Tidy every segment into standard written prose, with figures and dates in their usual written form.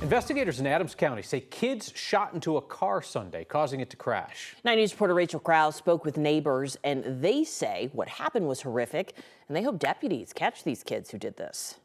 Investigators in Adams County say kids shot into a car Sunday, causing it to crash. 9 News reporter Rachel Krause spoke with neighbors, and they say what happened was horrific, and they hope deputies catch these kids who did this.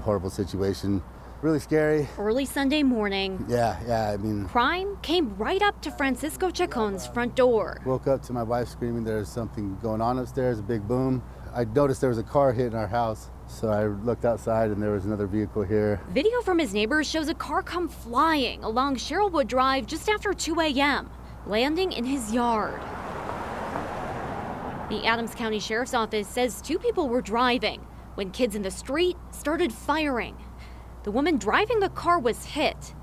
Horrible situation, really scary. Early Sunday morning. Yeah, I mean. Crime came right up to Francisco Chacon's front door. Woke up to my wife screaming there's something going on upstairs, a big boom. I noticed there was a car hitting our house, so I looked outside and there was another vehicle here. Video from his neighbors shows a car come flying along Sherylwood Drive just after 2 a.m., landing in his yard. The Adams County Sheriff's Office says 2 people were driving when kids in the street started firing. The woman driving the car was hit.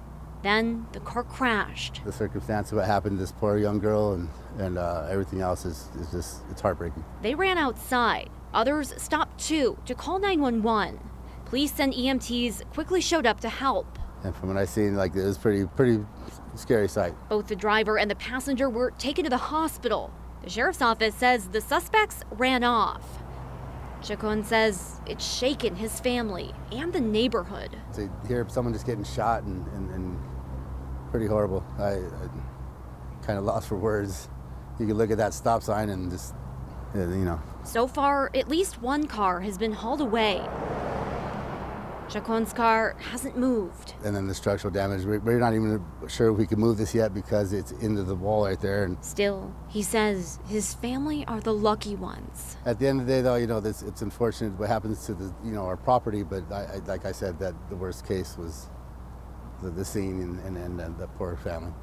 Then the car crashed. The circumstance of what happened to this poor young girl and everything else is just, it's heartbreaking. They ran outside. Others stopped too to call 911. Police and EMTs quickly showed up to help. And from what I seen, like, it was pretty scary sight. Both the driver and the passenger were taken to the hospital. The sheriff's office says the suspects ran off. Chacon says it's shaken his family and the neighborhood. To hear someone just getting shot and pretty horrible. I kind of lost for words. You could look at that stop sign and just, you know. So far, at least one car has been hauled away. Chacon's car hasn't moved. And then the structural damage, we're not even sure we can move this yet because it's into the wall right there. And still, he says his family are the lucky ones. At the end of the day, though, you know, it's unfortunate what happens to the, our property, but like I said, that the worst case was the scene and the poor family.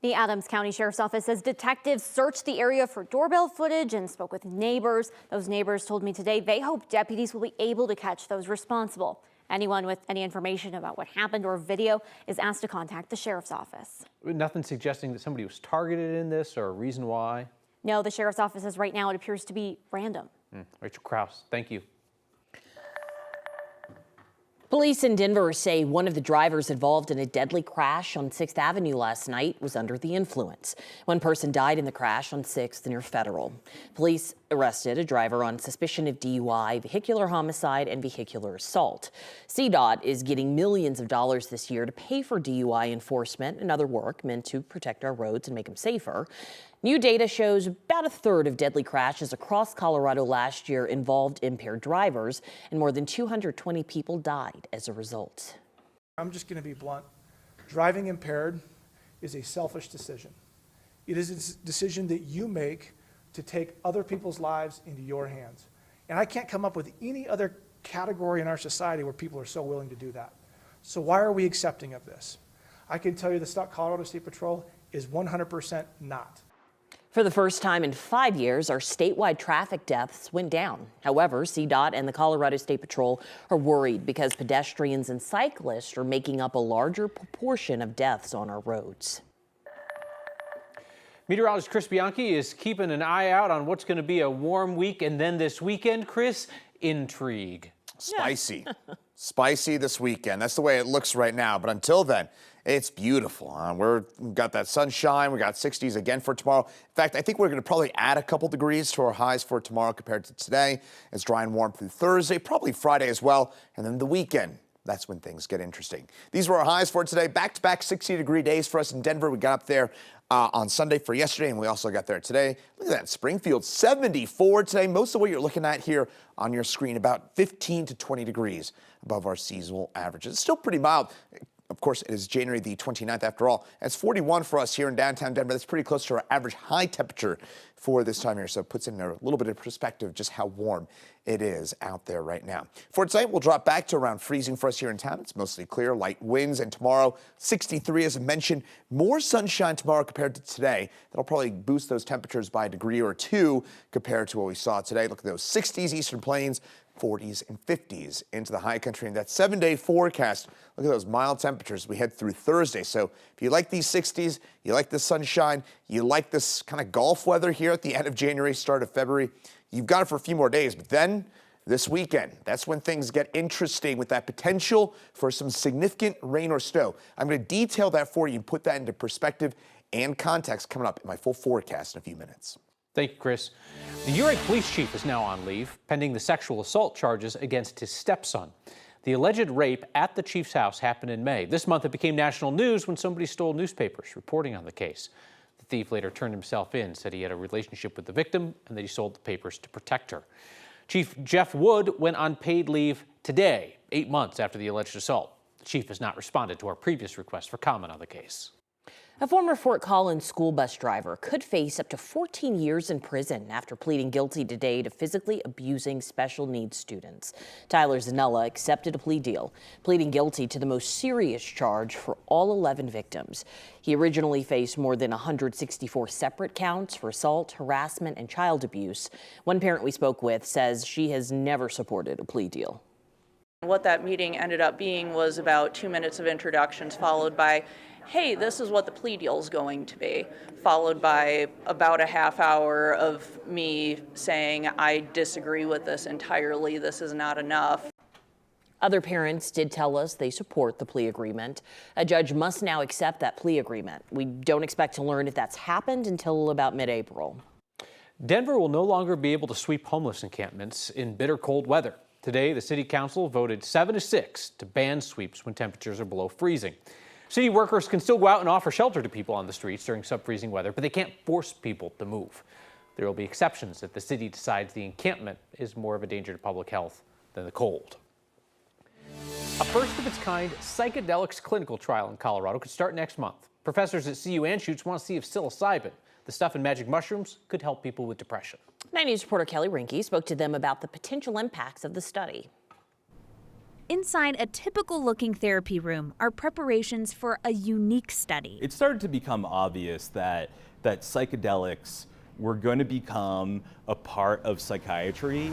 The Adams County Sheriff's Office says detectives searched the area for doorbell footage and spoke with neighbors. Those neighbors told me today they hope deputies will be able to catch those responsible. Anyone with any information about what happened or video is asked to contact the Sheriff's Office. Nothing suggesting that somebody was targeted in this or a reason why? No, the Sheriff's Office says right now it appears to be random. Rachel Krause, thank you. Police in Denver say one of the drivers involved in a deadly crash on 6th Avenue last night was under the influence. One person died in the crash on 6th near Federal. Police arrested a driver on suspicion of DUI, vehicular homicide, and vehicular assault. CDOT is getting millions of dollars this year to pay for DUI enforcement and other work meant to protect our roads and make them safer. New data shows about a third of deadly crashes across Colorado last year involved impaired drivers, and more than 220 people died as a result. I'm just going to be blunt. Driving impaired is a selfish decision. It is a decision that you make to take other people's lives into your hands. And I can't come up with any other category in our society where people are so willing to do that. So why are we accepting of this? I can tell you the Colorado State Patrol is 100% not. For the first time in 5 years, our statewide traffic deaths went down. However, CDOT and the Colorado State Patrol are worried because pedestrians and cyclists are making up a larger proportion of deaths on our roads. Meteorologist Chris Bianchi is keeping an eye out on what's going to be a warm week, and then this weekend, Chris, intrigue. Spicy. Spicy this weekend. That's the way it looks right now. But until then, it's beautiful. We've got that sunshine. We got 60s again for tomorrow. In fact, I think we're going to probably add a couple degrees to our highs for tomorrow compared to today. It's dry and warm through Thursday, probably Friday as well. And then the weekend, that's when things get interesting. These were our highs for today. Back-to-back 60-degree days for us in Denver. We got up there on Sunday for yesterday, and we also got there today. Look at that, Springfield, 74 today. Most of what you're looking at here on your screen, about 15 to 20 degrees above our seasonal averages. It's still pretty mild. Of course, it is January the 29th after all. It's 41 for us here in downtown Denver. That's pretty close to our average high temperature for this time of year. So it puts in a little bit of perspective just how warm it is out there right now. For tonight, we'll drop back to around freezing for us here in town. It's mostly clear, light winds, and tomorrow, 63 as I mentioned. More sunshine tomorrow compared to today. That'll probably boost those temperatures by a degree or two compared to what we saw today. Look at those 60s Eastern Plains, 40s and 50s into the high country. And that 7-day forecast, look at those mild temperatures we head through Thursday. So if you like these 60s, you like the sunshine, you like this kind of golf weather here at the end of January, start of February, you've got it for a few more days. But then this weekend, that's when things get interesting with that potential for some significant rain or snow. I'm going to detail that for you and put that into perspective and context coming up in my full forecast in a few minutes. Thank you, Chris. The Ouray police chief is now on leave, pending the sexual assault charges against his stepson. The alleged rape at the chief's house happened in May. This month, it became national news when somebody stole newspapers reporting on the case. The thief later turned himself in, said he had a relationship with the victim and that he sold the papers to protect her. Chief Jeff Wood went on paid leave today, 8 months after the alleged assault. The chief has not responded to our previous request for comment on the case. A former Fort Collins school bus driver could face up to 14 years in prison after pleading guilty today to physically abusing special needs students. Tyler Zanella accepted a plea deal, pleading guilty to the most serious charge for all 11 victims. He originally faced more than 164 separate counts for assault, harassment, and child abuse. One parent we spoke with says she has never supported a plea deal. What that meeting ended up being was about 2 minutes of introductions, followed by, hey, this is what the plea deal is going to be, followed by about a half hour of me saying, I disagree with this entirely, this is not enough. Other parents did tell us they support the plea agreement. A judge must now accept that plea agreement. We don't expect to learn if that's happened until about mid-April. Denver will no longer be able to sweep homeless encampments in bitter cold weather. Today, the city council voted 7-6 to ban sweeps when temperatures are below freezing. City workers can still go out and offer shelter to people on the streets during sub-freezing weather, but they can't force people to move. There will be exceptions if the city decides the encampment is more of a danger to public health than the cold. A first-of-its-kind psychedelics clinical trial in Colorado could start next month. Professors at CU Anschutz want to see if psilocybin, the stuff in magic mushrooms, could help people with depression. 9 News reporter Kelly Rinke spoke to them about the potential impacts of the study. Inside a typical-looking therapy room are preparations for a unique study. It started to become obvious that psychedelics were going to become a part of psychiatry.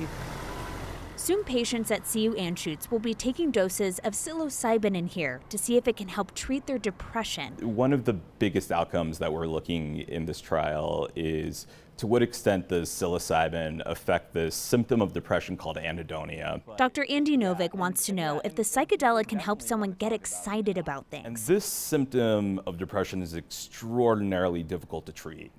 Soon patients at CU Anschutz will be taking doses of psilocybin in here to see if it can help treat their depression. One of the biggest outcomes that we're looking in this trial is to what extent does psilocybin affect the symptom of depression called anhedonia. Dr. Andy Novick wants to know if the psychedelic can help someone get excited about And things. this symptom of depression is extraordinarily difficult to treat.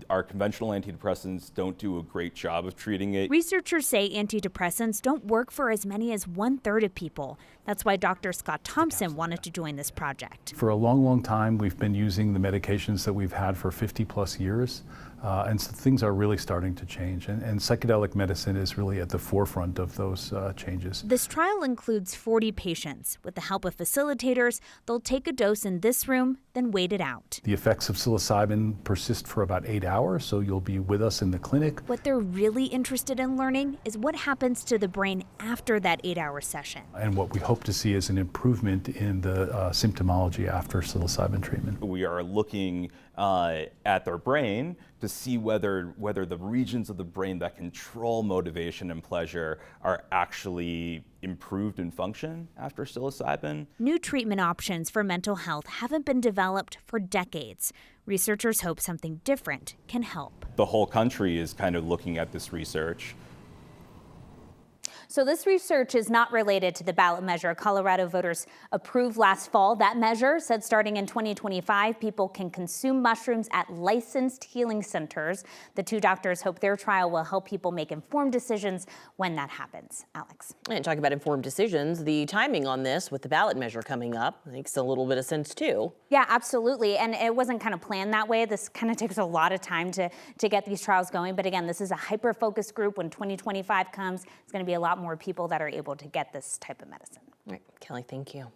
Our conventional antidepressants don't do a great job of treating it. Researchers say antidepressants don't work for as many as 1/3 of people. That's why Dr. Scott Thompson wanted to join this project. For a long, long time, we've been using the medications that we've had for 50+ years, and so things are really starting to change. And psychedelic medicine is really at the forefront of those changes. This trial includes 40 patients. With the help of facilitators, they'll take a dose in this room, then wait it out. The effects of psilocybin persist for about 8 hours, so you'll be with us in the clinic. What they're really interested in learning is what happens to the brain after that 8-hour session. And what we hope to see is an improvement in the symptomology after psilocybin treatment. We are looking at their brain to see whether the regions of the brain that control motivation and pleasure are actually improved in function after psilocybin. New treatment options for mental health haven't been developed for decades. Researchers hope something different can help. The whole country is kind of looking at this research. So this research is not related to the ballot measure Colorado voters approved last fall. That measure said starting in 2025, people can consume mushrooms at licensed healing centers. The two doctors hope their trial will help people make informed decisions when that happens. Alex. And talking about informed decisions, the timing on this with the ballot measure coming up makes a little bit of sense too. Yeah, absolutely. And it wasn't kind of planned that way. This kind of takes a lot of time to get these trials going. But again, this is a hyper-focused group. When 2025 comes, it's going to be a lot more people that are able to get this type of medicine. All right, Kelly, thank you.